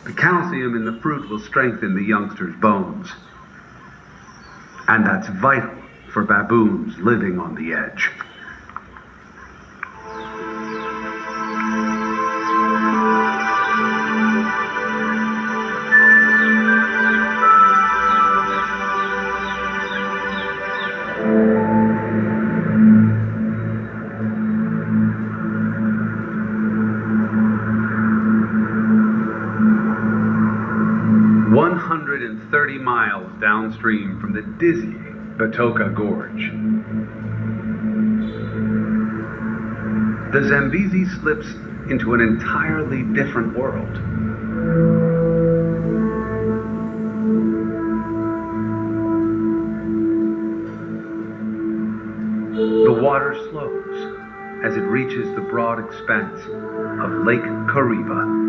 The calcium in the fruit will strengthen the youngster's bones. And that's vital for baboons living on the edge. Miles downstream from the dizzying Batoka Gorge, the Zambezi slips into an entirely different world. The water slows as it reaches the broad expanse of Lake Kariba.